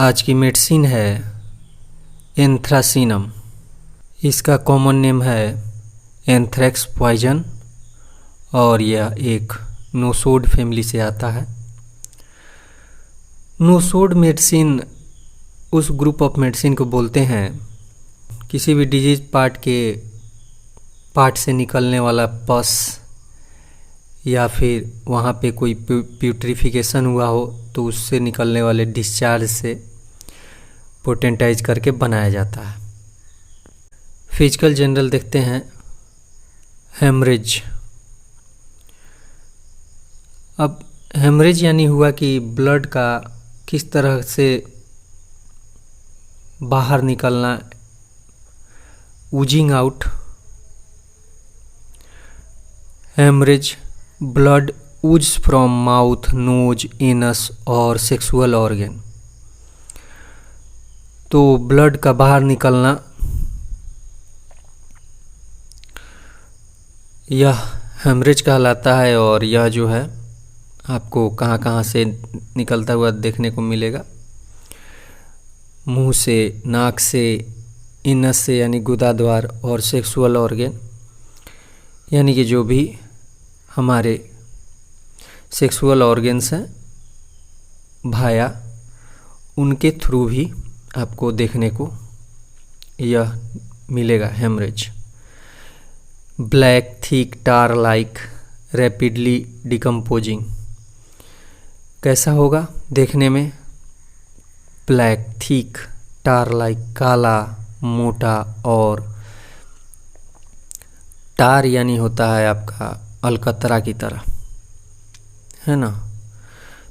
आज की मेडिसिन है एंथ्रासिनम। इसका कॉमन नेम है एंथ्रेक्स पॉइजन और यह एक नोसोड फैमिली से आता है। नोसोड मेडिसिन उस ग्रुप ऑफ मेडिसिन को बोलते हैं किसी भी डिजीज पार्ट से निकलने वाला पस या फिर वहाँ पे कोई प्यूट्रिफिकेशन हुआ हो तो उससे निकलने वाले डिस्चार्ज से पोटेंटाइज करके बनाया जाता है। फिजिकल जनरल देखते हैं। हेमरेज। अब हेमरेज यानी हुआ कि ब्लड का किस तरह से बाहर निकलना, oozing out. Haemorrhage blood ooze from mouth, nose, anus और सेक्सुअल ऑर्गन। तो ब्लड का बाहर निकलना यह हेमरेज कहलाता है और यह जो है आपको कहाँ कहाँ से निकलता हुआ देखने को मिलेगा। मुंह से, नाक से, इनस से यानी गुदा द्वार और सेक्सुअल ऑर्गन यानी कि जो भी हमारे सेक्सुअल ऑर्गन्स हैं भाया, उनके थ्रू भी आपको देखने को यह मिलेगा हेमरेज। ब्लैक थिक टार लाइक रैपिडली डिकम्पोजिंग। कैसा होगा देखने में? ब्लैक थिक टार लाइक, काला मोटा, और टार यानी होता है आपका अलकतरा की तरह, है ना।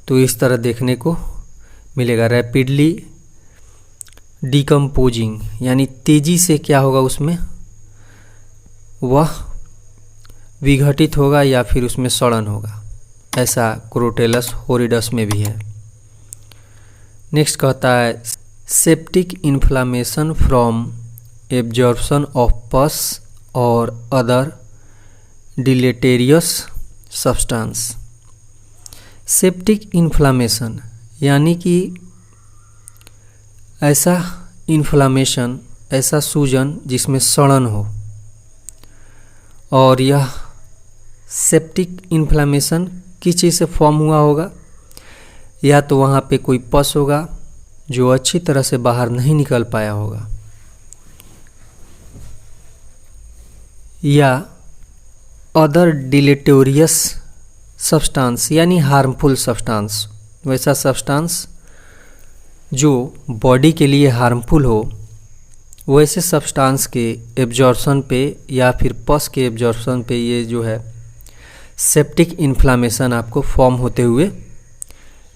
तो इस तरह देखने को मिलेगा। रैपिडली डिकम्पोजिंग यानी तेजी से क्या होगा, उसमें वह विघटित होगा या फिर उसमें सड़न होगा। ऐसा क्रोटेलस होरिडस में भी है। नेक्स्ट कहता है septic inflammation from absorption of पस और अदर डिलेटेरियस सब्सटेंस। सेप्टिक इन्फ्लामेशन यानी कि ऐसा इन्फ्लामेशन, ऐसा सूजन जिसमें सड़न हो, और यह सेप्टिक इन्फ्लामेशन किस चीज़ से फॉर्म हुआ होगा? या तो वहाँ पे कोई पस होगा जो अच्छी तरह से बाहर नहीं निकल पाया होगा, या अदर डिलेटेरियस सब्सटेंस यानी हार्मफुल सब्सटेंस, वैसा सब्सटेंस जो बॉडी के लिए हार्मफुल हो, वैसे सब्सटेंस के एब्जॉर्प्शन पे या फिर पस के एब्जॉर्प्शन पे ये जो है सेप्टिक इन्फ्लामेशन आपको फॉर्म होते हुए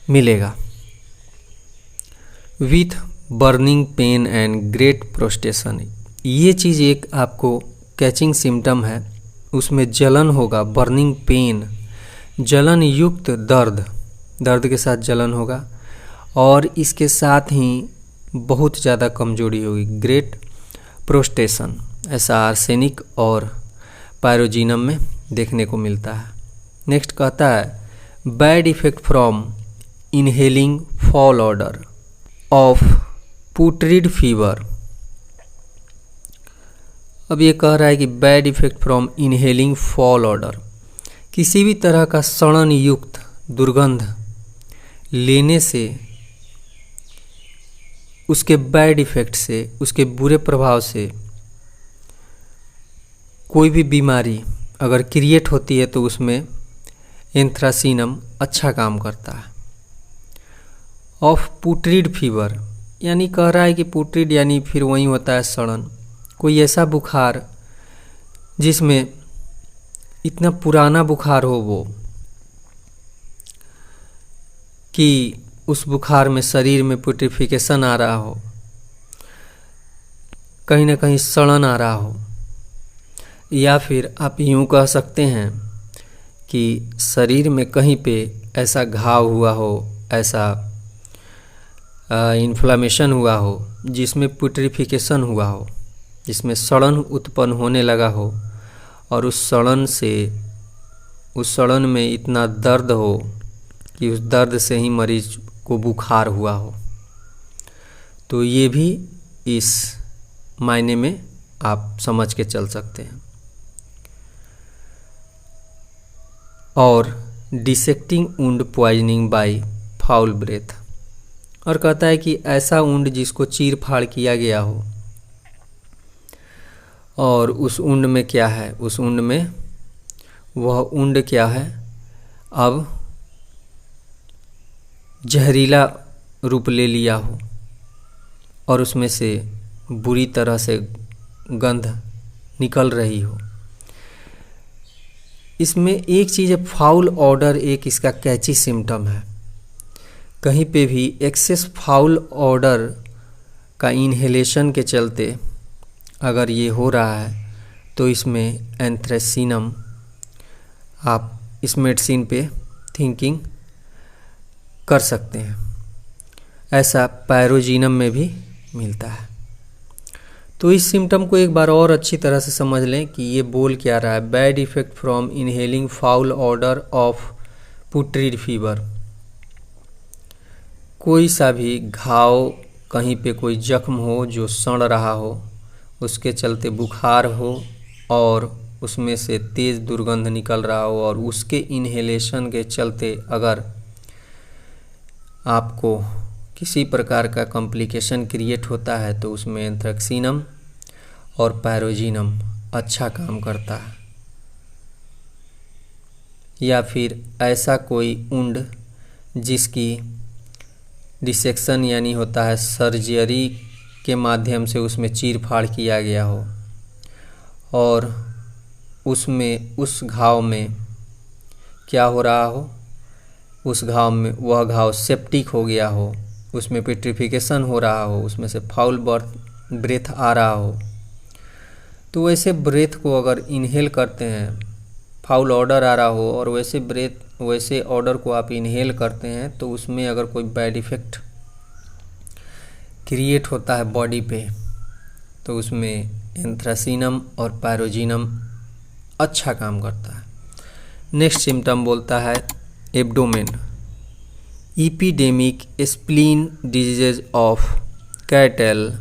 मिलेगा। With burning pain and great prostration. ये चीज़ एक आपको कैचिंग सिम्टम है, उसमें जलन होगा, बर्निंग पेन, जलन युक्त दर्द के साथ जलन होगा, और इसके साथ ही बहुत ज़्यादा कमजोरी होगी। ग्रेट प्रोस्टेशन ऐसा आर्सेनिक और पायरोजिनम में देखने को मिलता है। नेक्स्ट कहता है bad effect from inhaling foul odour of putrid fever. अब ये कह रहा है कि bad effect from inhaling foul odour, किसी भी तरह का सड़न युक्त दुर्गंध लेने से, उसके बैड इफेक्ट से, उसके बुरे प्रभाव से कोई भी बीमारी अगर क्रिएट होती है तो उसमें एंथ्रासिनम अच्छा काम करता है। ऑफ पुट्रिड फीवर यानी कह रहा है कि पुट्रिड यानी फिर वही होता है सड़न, कोई ऐसा बुखार जिसमें इतना पुराना बुखार हो वो कि उस बुखार में शरीर में पुट्रिफिकेशन आ रहा हो, कहीं ना कहीं सड़न आ रहा हो, या फिर आप यूँ कह सकते हैं कि शरीर में कहीं पे ऐसा घाव हुआ हो, ऐसा इन्फ्लामेशन हुआ हो जिसमें पुट्रिफिकेशन हुआ हो, जिसमें सड़न उत्पन्न होने लगा हो, और उस सड़न में इतना दर्द हो कि उस दर्द से ही मरीज को बुखार हुआ हो। तो ये भी इस मायने में आप समझ के चल सकते हैं। और dissecting wound poisoning by foul breath, और कहता है कि ऐसा वुंड जिसको चीर फाड़ किया गया हो और उस वुंड में क्या है, उस वुंड में वह वुंड क्या है, अब जहरीला रूप ले लिया हो और उसमें से बुरी तरह से गंध निकल रही हो। इसमें एक चीज़ है, फाउल ऑडर एक इसका कैची सिम्टम है। कहीं पे भी एक्सेस फाउल ऑडर का इन्हेलेशन के चलते अगर ये हो रहा है तो इसमें एंथ्रेसिनम, आप इस मेडिसिन पे थिंकिंग कर सकते हैं। ऐसा पैरोजिनम में भी मिलता है। तो इस सिम्टम को एक बार और अच्छी तरह से समझ लें कि ये बोल क्या रहा है। Bad effect from inhaling foul odour of putrid fever. कोई सा भी घाव, कहीं पे कोई जख्म हो जो सड़ रहा हो, उसके चलते बुखार हो और उसमें से तेज़ दुर्गंध निकल रहा हो और उसके इन्हेलेशन के चलते अगर आपको किसी प्रकार का कॉम्प्लिकेशन क्रिएट होता है तो उसमें एंथ्रेक्सिनम और पैरोजिनम अच्छा काम करता है। या फिर ऐसा कोई वुंड जिसकी डिसेक्शन यानी होता है सर्जरी के माध्यम से उसमें चीर फाड़ किया गया हो और उसमें उस घाव में क्या हो रहा हो, उस घाव में वह घाव सेप्टिक हो गया हो, उसमें पेट्रिफिकेशन हो रहा हो, उसमें से फाउल ब्रेथ आ रहा हो, तो वैसे ब्रेथ को अगर इनहेल करते हैं, फाउल ऑडर आ रहा हो और वैसे ऑडर को आप इनहेल करते हैं तो उसमें अगर कोई बैड इफ़ेक्ट क्रिएट होता है बॉडी पे तो उसमें एंथ्रेसिनम और पैरोजिनम अच्छा काम करता है। नेक्स्ट सिम्टम बोलता है abdomen, epidemic spleen diseases of cattle,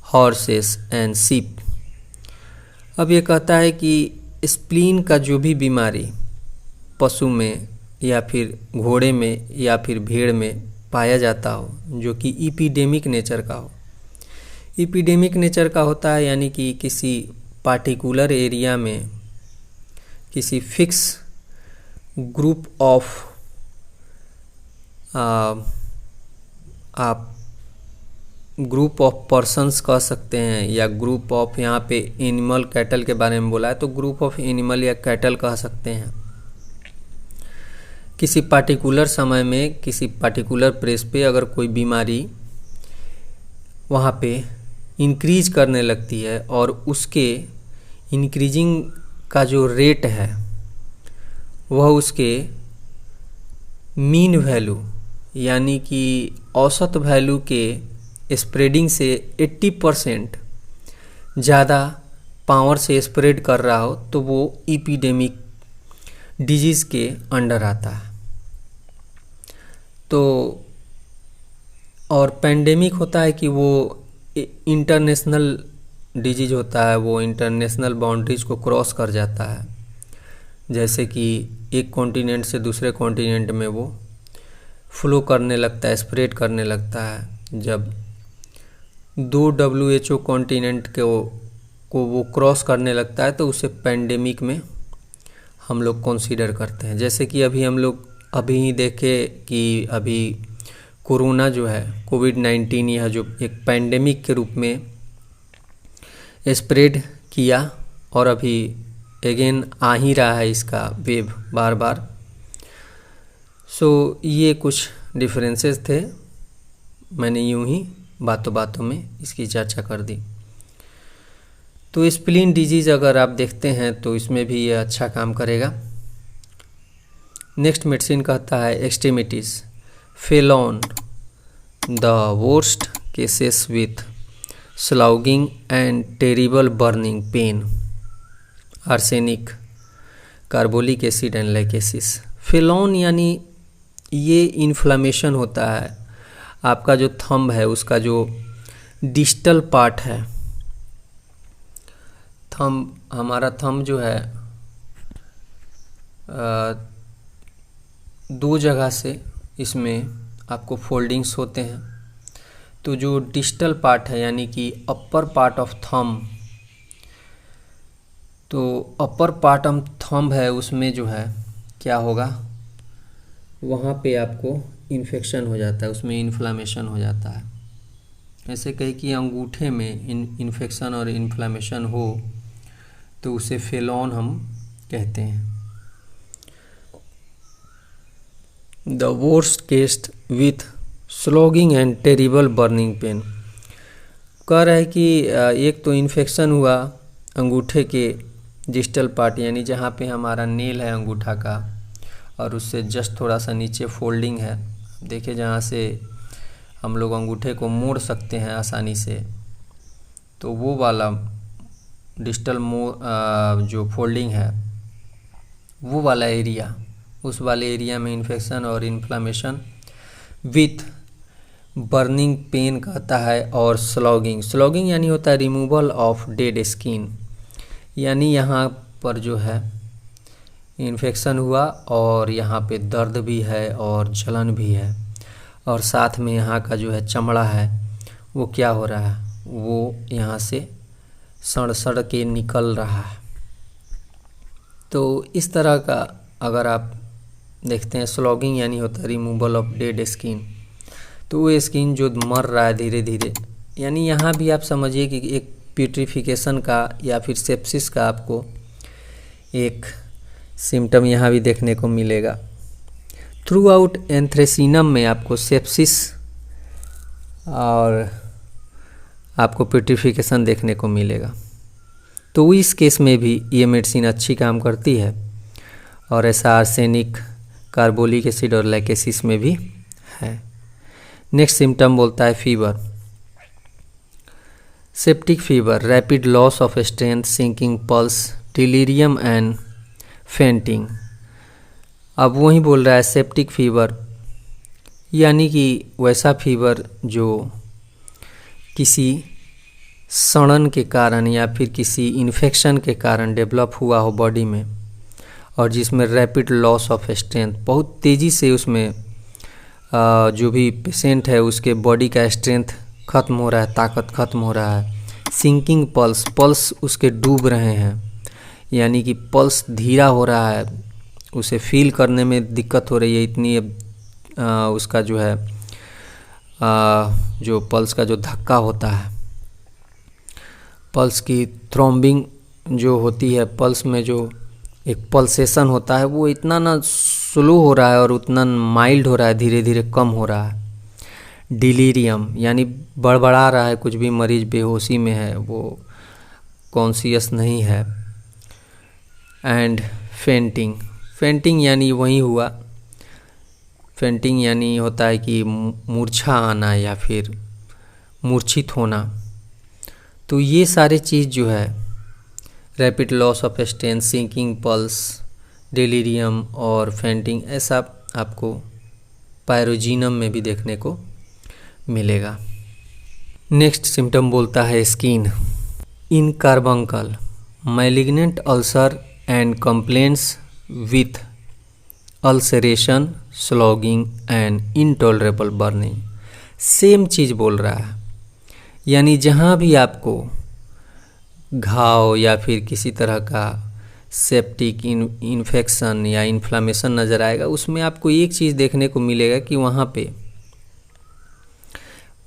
horses and sheep. अब ये कहता है कि स्प्लीन का जो भी बीमारी पशु में या फिर घोड़े में या फिर भेड़ में पाया जाता हो, जो कि इपिडेमिक नेचर का हो। इपिडेमिक नेचर का होता है यानी कि किसी पार्टिकुलर एरिया में किसी फिक्स ग्रुप ऑफ आप ग्रुप ऑफ पर्सन्स कह सकते हैं या ग्रुप ऑफ, यहाँ पे एनिमल कैटल के बारे में बोला है तो ग्रुप ऑफ एनिमल या कैटल कह सकते हैं। किसी पार्टिकुलर समय में किसी पार्टिकुलर प्लेस पे अगर कोई बीमारी वहाँ पे इंक्रीज करने लगती है और उसके इंक्रीजिंग का जो रेट है वह उसके मीन वैल्यू यानी कि औसत वैल्यू के स्प्रेडिंग से 80% ज़्यादा पावर से स्प्रेड कर रहा हो तो वो इपिडेमिक डिजीज़ के अंडर आता है। तो और पेंडेमिक होता है कि वो इंटरनेशनल डिजीज होता है, वो इंटरनेशनल बाउंड्रीज को क्रॉस कर जाता है। जैसे कि एक कॉन्टिनेंट से दूसरे कॉन्टिनेंट में वो फ्लो करने लगता है, स्प्रेड करने लगता है। जब 2 WHO कॉन्टिनेंट को वो क्रॉस करने लगता है तो उसे पेंडेमिक में हम लोग कंसीडर करते हैं। जैसे कि अभी हम लोग अभी देखें कि अभी कोरोना जो है कोविड-19 यह जो एक पेंडेमिक के रूप में स्प्रेड किया और अभी अगेन आ ही रहा है इसका वेव बार बार। सो ये कुछ डिफरेंसेस थे, मैंने यूं ही बातों बातों में इसकी चर्चा कर दी। तो स्प्लीन डिजीज़ अगर आप देखते हैं तो इसमें भी ये अच्छा काम करेगा। नेक्स्ट मेडिसिन कहता है extremities, felon, the worst cases with sloughing and terrible burning pain, arsenic, carbolic acid and lachesis. Felon यानी ये इन्फ्लामेशन होता है, आपका जो थंब है उसका जो डिस्टल पार्ट है, हमारा थंब जो है दो जगह से इसमें आपको फोल्डिंग्स होते हैं। तो जो डिस्टल पार्ट है यानी कि अपर पार्ट ऑफ थंब, तो अपर पार्ट ऑफ थंब है, उसमें जो है क्या होगा, वहाँ पे आपको इन्फेक्शन हो जाता है, उसमें इन्फ्लामेशन हो जाता है। ऐसे कहे कि अंगूठे में इन्फेक्शन और इन्फ्लामेशन हो तो उसे फेलॉन हम कहते हैं। The worst case with slogging and terrible burning pen. कह रहा है कि एक तो इन्फेक्शन हुआ अंगूठे के डिस्टल पार्ट यानी जहाँ पे हमारा नेल है अंगूठा का, और उससे जस्ट थोड़ा सा नीचे फोल्डिंग है, देखिए जहाँ से हम लोग अंगूठे को मोड़ सकते हैं आसानी से, तो वो वाला डिस्टल जो फोल्डिंग है वो वाला एरिया, उस वाले एरिया में इन्फेक्शन और इन्फ्लामेशन विथ बर्निंग पेन कहता है। और स्लॉगिंग यानी होता है रिमूवल ऑफ डेड स्किन, यानी यहाँ पर जो है इन्फेक्शन हुआ और यहाँ पे दर्द भी है और जलन भी है, और साथ में यहाँ का जो है चमड़ा है वो क्या हो रहा है, वो यहाँ से सड़ के निकल रहा है। तो इस तरह का अगर आप देखते हैं, स्लॉगिंग यानी होता है रिमूवल ऑफ डेड स्किन, तो वो स्किन जो मर रहा है धीरे धीरे, यानी यहाँ भी आप समझिए कि एक प्यूट्रिफिकेशन का या फिर सेप्सिस का आपको एक सिम्टम यहाँ भी देखने को मिलेगा। थ्रू आउट एंथ्रेसिनम में आपको सेप्सिस और आपको प्यूट्रिफिकेशन देखने को मिलेगा। तो इस केस में भी ये मेडिसिन अच्छी काम करती है, और ऐसा आर्सेनिक, कार्बोलिक एसिड और लैकेसिस में भी है। नेक्स्ट सिम्टम बोलता है fever, septic fever, rapid loss of strength, sinking pulse, delirium and fainting. अब वही बोल रहा है सेप्टिक फीवर, यानी कि वैसा फीवर जो किसी सड़न के कारण या फिर किसी इन्फेक्शन के कारण डेवलप हुआ हो बॉडी में, और जिसमें रैपिड लॉस ऑफ स्ट्रेंथ, बहुत तेज़ी से उसमें जो भी पेशेंट है उसके बॉडी का स्ट्रेंथ ख़त्म हो रहा है, ताकत ख़त्म हो रहा है। सिंकिंग पल्स उसके डूब रहे हैं, यानी कि पल्स धीरा हो रहा है, उसे फील करने में दिक्कत हो रही है, इतनी उसका जो है जो पल्स का जो धक्का होता है, पल्स की थ्रोम्बिंग जो होती है, पल्स में जो एक पल्सेशन होता है वो इतना ना स्लो हो रहा है और उतना माइल्ड हो रहा है, धीरे धीरे कम हो रहा है। डिलीरियम यानी बड़बड़ा रहा है, कुछ भी मरीज बेहोशी में है, वो कॉन्शियस नहीं है। एंड फेंटिंग यानी वही हुआ, फेंटिंग यानी होता है कि मूर्छा आना या फिर मूर्छित होना। तो ये सारे चीज़ जो है rapid loss of strength, sinking pulse, delirium और फेंटिंग, ऐसा आपको पायरोजिनम में भी देखने को मिलेगा। नेक्स्ट सिम्टम बोलता है skin, in carbuncle, malignant ulcer and complaints with ulceration, sloughing and intolerable burning. Same चीज़ बोल रहा है, यानी जहाँ भी आपको घाव या फिर किसी तरह का सेप्टिक इन्फेक्शन या इन्फ्लामेशन नज़र आएगा, उसमें आपको एक चीज़ देखने को मिलेगा कि वहाँ पे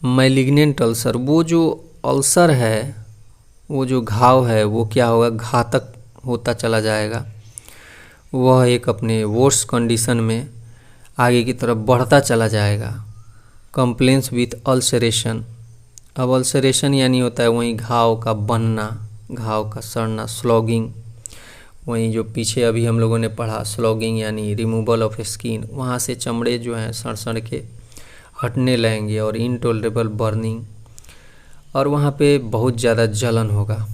मैलिग्नेंट अल्सर, वो जो अल्सर है, वो जो घाव है, वो क्या होगा, घातक होता चला जाएगा। वह एक अपने वर्स कंडीशन में आगे की तरफ बढ़ता चला जाएगा। कंप्लेंट्स विथ अल्सरेशन, अब अल्सरेशन यानी होता है वहीं घाव का बनना, घाव का सड़ना। स्लॉगिंग, वहीं जो पीछे अभी हम लोगों ने पढ़ा, स्लॉगिंग यानी रिमूवल ऑफ स्किन, वहाँ से चमड़े जो हैं सड़ के हटने लगेंगे। और इनटॉलरेबल बर्निंग, और वहाँ पे बहुत ज़्यादा जलन होगा।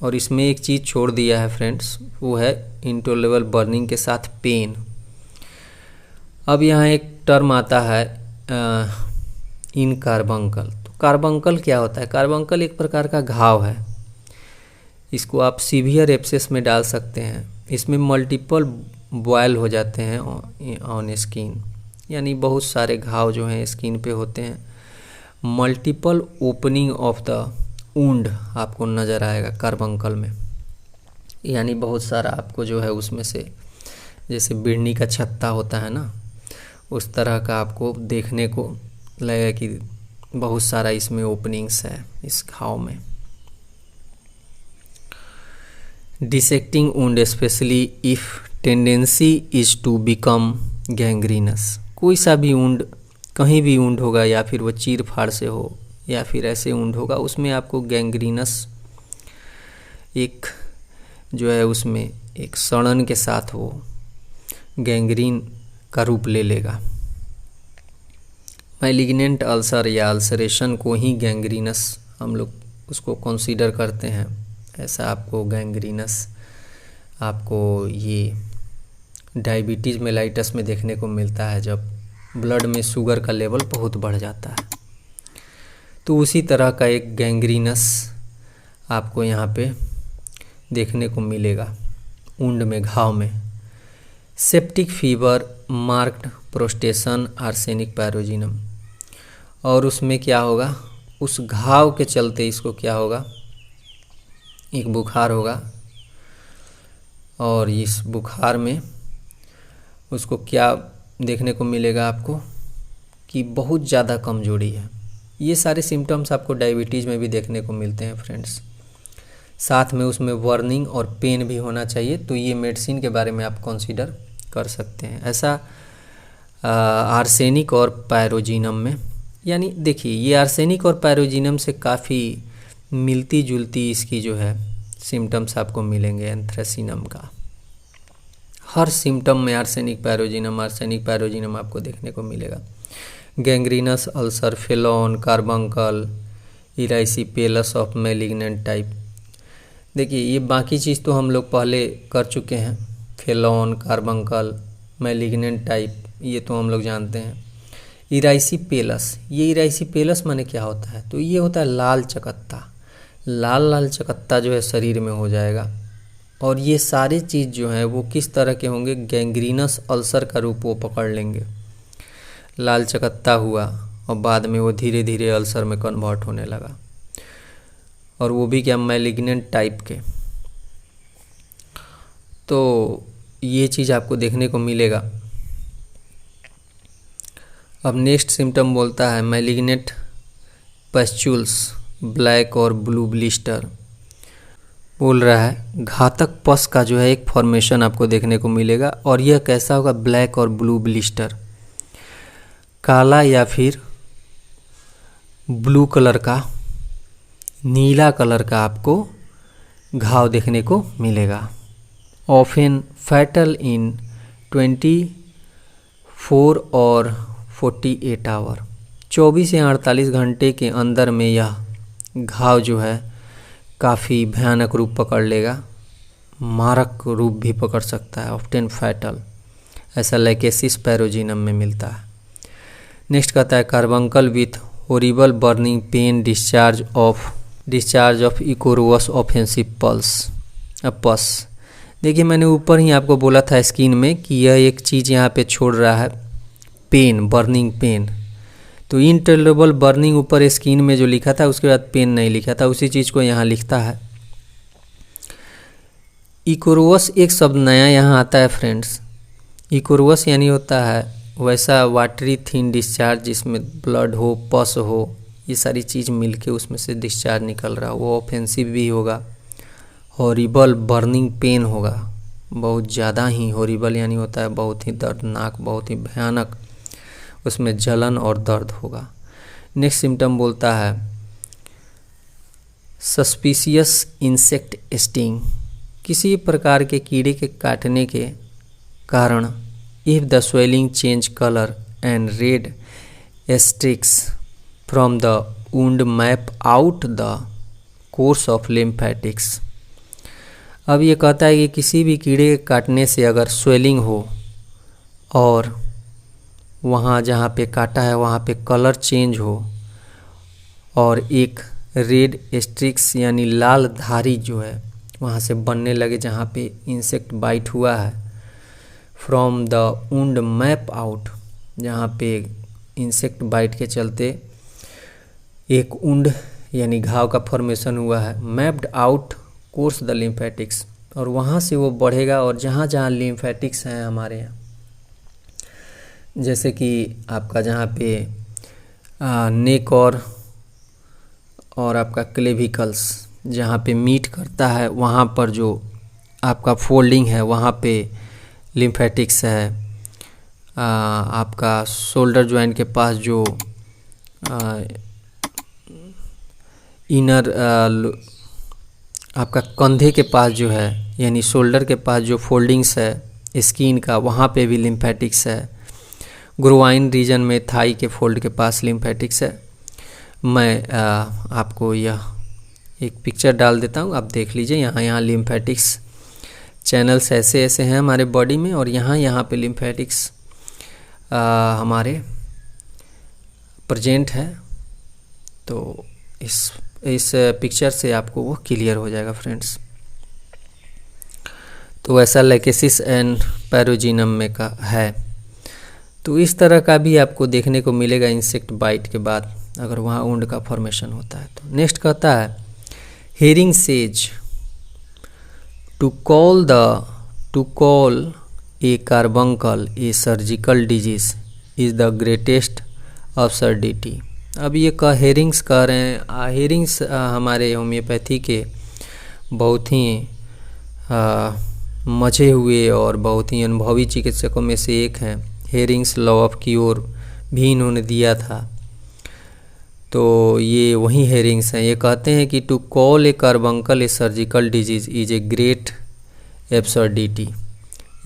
और इसमें एक चीज़ छोड़ दिया है फ्रेंड्स, वो है इनटॉलरेबल बर्निंग के साथ पेन। अब यहाँ एक टर्म आता है इन कार्बंकल। तो कार्बंकल क्या होता है? कार्बंकल एक प्रकार का घाव है। इसको आप सीवियर एब्सेस में डाल सकते हैं। इसमें मल्टीपल बॉयल हो जाते हैं ऑन स्किन, यानी बहुत सारे घाव जो हैं स्किन पे होते हैं। Multiple opening of the wound आपको नज़र आएगा कार्बंकल में, यानी बहुत सारा आपको जो है उसमें से, जैसे बिड़नी का छत्ता होता है ना, उस तरह का आपको देखने को लगेगा कि बहुत सारा इसमें ओपनिंग्स है इस घाव में। Dissecting wound specially if tendency is to become gangrenous. कोई सा भी वुंड, कहीं भी वुंड होगा, या फिर वो चीर फाड़ से हो या फिर ऐसे वुंड होगा, उसमें आपको गैंग्रीनस एक जो है उसमें एक सड़न के साथ वो गैंग्रीन का रूप ले लेगा। मैलिग्नेंट अल्सर या अल्सरेशन को ही गैंग्रीनस हम लोग उसको कंसीडर करते हैं। ऐसा आपको गैंग्रीनस आपको ये डायबिटीज़ मेलाइटस में देखने को मिलता है, जब ब्लड में शुगर का लेवल बहुत बढ़ जाता है। तो उसी तरह का एक गैंग्रीनस आपको यहाँ पे देखने को मिलेगा वुंड में, घाव में। Septic fever, marked prostration, arsenic pyrogenium. और उसमें क्या होगा, उस घाव के चलते इसको क्या होगा, एक बुखार होगा, और इस बुखार में उसको क्या देखने को मिलेगा आपको कि बहुत ज़्यादा कमजोरी है। ये सारे सिम्टम्स आपको डायबिटीज़ में भी देखने को मिलते हैं फ्रेंड्स। साथ में उसमें वर्निंग और पेन भी होना चाहिए, तो ये मेडिसिन के बारे में आप कंसीडर कर सकते हैं। ऐसा आर्सेनिक और पायरोजिनम में, यानी देखिए ये आर्सेनिक और पायरोजिनम से काफ़ी मिलती जुलती इसकी जो है सिम्टम्स आपको मिलेंगे एंथ्रेसिनम का। हर सिम्टम में आर्सेनिक पैरोजिनम आपको देखने को मिलेगा। Gangrenous ulcer, felon, carbuncle, erysipelas of malignant type. देखिए ये बाकी चीज़ तो हम लोग पहले कर चुके हैं, फेलोन, कार्बंकल, मैलिग्नेंट टाइप, ये तो हम लोग जानते हैं। इराइसीपेलस, ये इराइसीपेलस माने क्या होता है, तो ये होता है लाल चकत्ता। लाल चकत्ता जो है शरीर में हो जाएगा, और ये सारी चीज़ जो है वो किस तरह के होंगे, गैंग्रीनस अल्सर का रूप वो पकड़ लेंगे। लाल चकत्ता हुआ और बाद में वो धीरे धीरे अल्सर में कन्वर्ट होने लगा, और वो भी क्या, मैलिग्नेंट टाइप के। तो ये चीज़ आपको देखने को मिलेगा। अब नेक्स्ट सिम्टम बोलता है मैलिग्नेंट पस्चुल्स, ब्लैक और ब्लू ब्लिस्टर। बोल रहा है घातक पस का जो है एक फॉर्मेशन आपको देखने को मिलेगा, और यह कैसा होगा, ब्लैक और ब्लू ब्लिस्टर, काला या फिर ब्लू कलर का, नीला कलर का आपको घाव देखने को मिलेगा। ऑफन फैटल इन 24 और 48 आवर, 24 से 48 घंटे के अंदर में यह घाव जो है काफ़ी भयानक रूप पकड़ लेगा, मारक रूप भी पकड़ सकता है। ऑफ्टन फैटल, ऐसा लाइकेसिस पैरोजिनम में मिलता है। नेक्स्ट कहता है carbuncle with horrible burning pain, discharge of ichorous offensive pus. देखिए मैंने ऊपर ही आपको बोला था स्किन में कि यह एक चीज़ यहाँ पे छोड़ रहा है, पेन, बर्निंग पेन। तो इनटॉलरेबल बर्निंग ऊपर स्किन में जो लिखा था, उसके बाद पेन नहीं लिखा था, उसी चीज़ को यहाँ लिखता है। इकोरवस एक शब्द नया यहाँ आता है फ्रेंड्स। इकोरवस यानी होता है वैसा वाटरी थिन डिस्चार्ज जिसमें ब्लड हो, पस हो, ये सारी चीज़ मिलके उसमें से डिस्चार्ज निकल रहा हो। वो ऑफेंसिव भी होगा, हॉरिबल बर्निंग पेन होगा, बहुत ज़्यादा ही। हॉरिबल यानी होता है बहुत ही दर्दनाक, बहुत ही भयानक, उसमें जलन और दर्द होगा। नेक्स्ट सिम्टम बोलता है सस्पिशियस इंसेक्ट स्टिंग, किसी प्रकार के कीड़े के काटने के कारण if the swelling change colour and red streaks from the wound map out the course of lymphatics. अब ये कहता है कि किसी भी कीड़े के काटने से अगर स्वेलिंग हो और वहाँ जहाँ पे काटा है वहाँ पे कलर चेंज हो और एक रेड स्ट्रिक्स यानी लाल धारी जो है वहाँ से बनने लगे जहाँ पे इंसेक्ट बाइट हुआ है। From the wound map out, जहाँ पे इंसेक्ट बाइट के चलते एक वुंड यानी घाव का फॉर्मेशन हुआ है। Mapped out course the lymphatics, और वहाँ से वो बढ़ेगा और जहाँ जहाँ लिम्फेटिक्स हैं हमारे यहाँ, जैसे कि आपका जहाँ पे नेक और आपका क्लेविकल्स जहाँ पे मीट करता है वहाँ पर जो आपका फोल्डिंग है वहाँ पे लिम्फेटिक्स है। आपका शोल्डर जॉइंट के पास जो इनर आपका कंधे के पास जो है यानी शोल्डर के पास जो फोल्डिंग्स है स्किन का वहाँ पे भी लिम्फेटिक्स है। ग्रोवाइन रीजन में थाई के फोल्ड के पास लिम्फेटिक्स है। मैं आपको यह एक पिक्चर डाल देता हूँ, आप देख लीजिए। यहाँ लिम्फेटिक्स चैनल्स ऐसे ऐसे हैं हमारे बॉडी में, और यहाँ पे लिम्फेटिक्स हमारे प्रेजेंट है। तो इस पिक्चर से आपको वो क्लियर हो जाएगा फ्रेंड्स। तो ऐसा लाइकेसिस एंड पैरोजिनम में का है। तो इस तरह का भी आपको देखने को मिलेगा इंसेक्ट बाइट के बाद अगर वहाँ वुंड का फॉर्मेशन होता है। तो नेक्स्ट कहता है Hering says to call a carbuncle a surgical disease is the greatest absurdity. अब ये हेरिंग्स कह रहे हैं। हेरिंग्स हमारे होम्योपैथी के बहुत ही मचे हुए और बहुत ही अनुभवी चिकित्सकों में से एक हैं। हेरिंग्स लॉ ऑफ क्योर भी इन्होंने दिया था। तो ये वही हेरिंग्स हैं। ये कहते हैं कि to call a carbuncle a surgical disease is a great absurdity,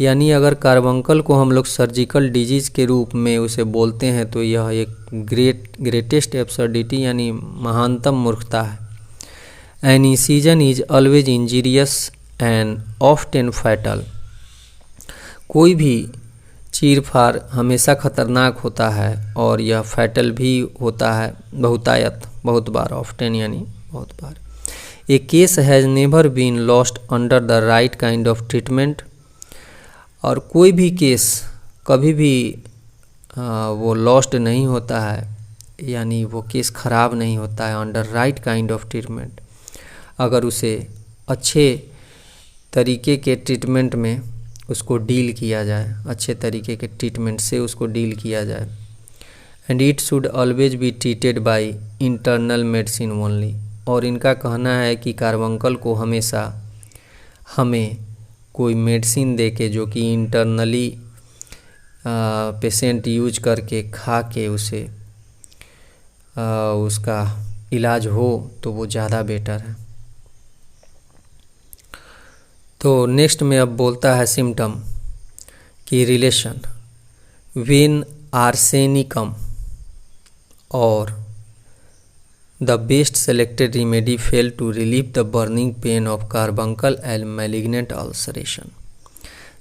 यानी अगर कार्बंकल को हम लोग सर्जिकल डिजीज़ के रूप में उसे बोलते हैं तो यह एक ग्रेटेस्ट एब्सर्डिटी यानी महानतम मूर्खता है। N incision is always injurious and often fatal. कोई भी चीर फाड़ हमेशा खतरनाक होता है और यह फैटल भी होता है बहुत बार, ऑफ्टन यानी बहुत बार। A case has never been lost under the right kind of treatment. और कोई भी केस कभी भी वो लॉस्ट नहीं होता है, यानी वो केस ख़राब नहीं होता है under right kind of treatment, अगर उसे अच्छे तरीके के ट्रीटमेंट में उसको डील किया जाए, अच्छे तरीके के ट्रीटमेंट से उसको डील किया जाए। And it should always be treated by internal medicine only. और इनका कहना है कि कार्बंकल को हमेशा हमें कोई मेडिसिन दे के जो कि इंटरनली पेशेंट यूज करके खा के उसे उसका इलाज हो तो वो ज़्यादा बेटर है। तो नेक्स्ट में अब बोलता है सिम्टम की रिलेशन व्हेन आर्सेनिकम और the best selected remedy fail to relieve the burning pain of carbuncle and malignant ulceration.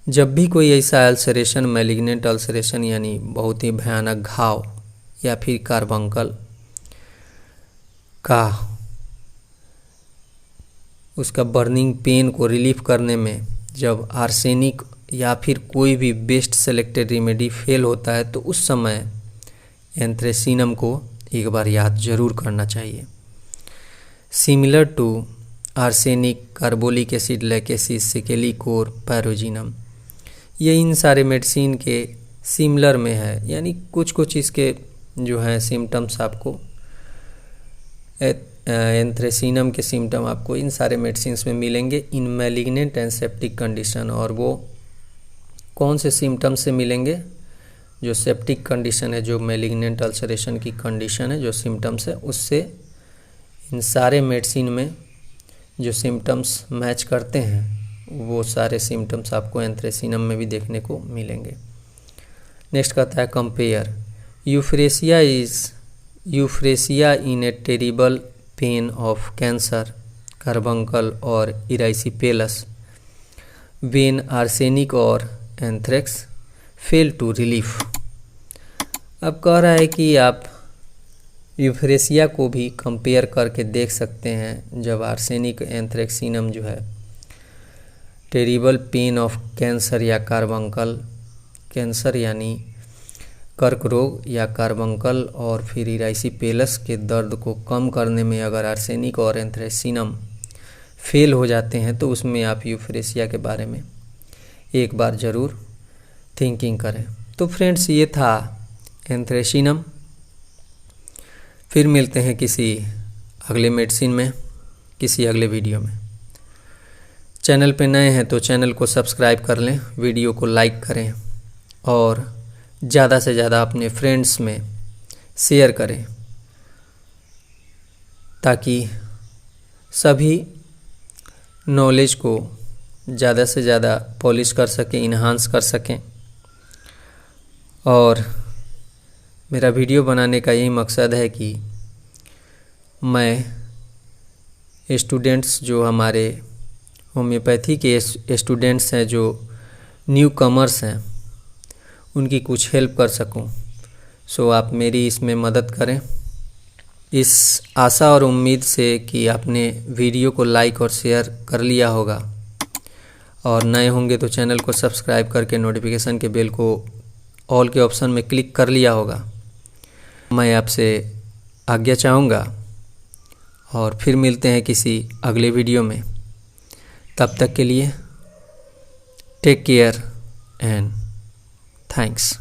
जब भी कोई ऐसा अल्सरेशन, मैलिग्नेंट अल्सरेशन यानी बहुत ही भयानक घाव या फिर कार्बंकल का उसका बर्निंग पेन को रिलीफ करने में जब आर्सेनिक या फिर कोई भी बेस्ट सेलेक्टेड रेमेडी फेल होता है तो उस समय एंथ्रेसिनम को एक बार याद जरूर करना चाहिए। Similar to arsenic, carbolic acid, lachesis, secale cor, pyrogenium, ये इन सारे मेडिसिन के सिमिलर में है, यानी कुछ इसके जो हैं सिम्टम्स आपको एंथ्रेसिनम के सिम्टम आपको इन सारे मेडिसिन्स में मिलेंगे इन मैलिग्नेंट एंड सेप्टिक कंडीशन। और वो कौन से सिम्टम्स से मिलेंगे? जो सेप्टिक कंडीशन है, जो मैलिग्नेंट अल्सरेशन की कंडीशन है, जो सिम्टम्स है उससे इन सारे मेडिसिन में जो सिम्टम्स मैच करते हैं वो सारे सिम्टम्स आपको एंथ्रेसिनम में भी देखने को मिलेंगे। नेक्स्ट कहता है compare Euphrasia in A terrible pain of cancer, carbuncle और इराइसिपेलस वेन आर्सेनिक और एंथ्रेक्स फेल टू रिलीफ। अब कह रहा है कि आप यूफ्रेसिया को भी कंपेयर करके देख सकते हैं। जब आर्सेनिक एंथ्रेक्सिनम जो है टेरिबल पेन ऑफ कैंसर या कार्बंकल कैंसर यानी कर्क रोग या कार्बंकल और फिर इराइसीपेलस के दर्द को कम करने में अगर आर्सेनिक और एंथ्रेक्सिनम फेल हो जाते हैं तो उसमें आप यूफ्रेसिया के बारे में एक बार ज़रूर थिंकिंग करें। तो फ्रेंड्स, ये था एंथ्रेक्सिनम। फिर मिलते हैं किसी अगले मेडिसिन में, किसी अगले वीडियो में। चैनल पे नए हैं तो चैनल को सब्सक्राइब कर लें, वीडियो को लाइक करें और ज़्यादा से ज़्यादा अपने फ्रेंड्स में शेयर करें ताकि सभी नॉलेज को ज़्यादा से ज़्यादा पॉलिश कर सकें, इन्हांस कर सकें। और मेरा वीडियो बनाने का यही मकसद है कि मैं स्टूडेंट्स जो हमारे होम्योपैथी के स्टूडेंट्स हैं, जो न्यू कमर्स हैं, उनकी कुछ हेल्प कर सकूं। सो आप मेरी इसमें मदद करें, इस आशा और उम्मीद से कि आपने वीडियो को लाइक और शेयर कर लिया होगा और नए होंगे तो चैनल को सब्सक्राइब करके नोटिफिकेशन के बेल को ऑल के ऑप्शन में क्लिक कर लिया होगा। मैं आपसे आज्ञा चाहूँगा और फिर मिलते हैं किसी अगले वीडियो में। तब तक के लिए टेक केयर एंड थैंक्स।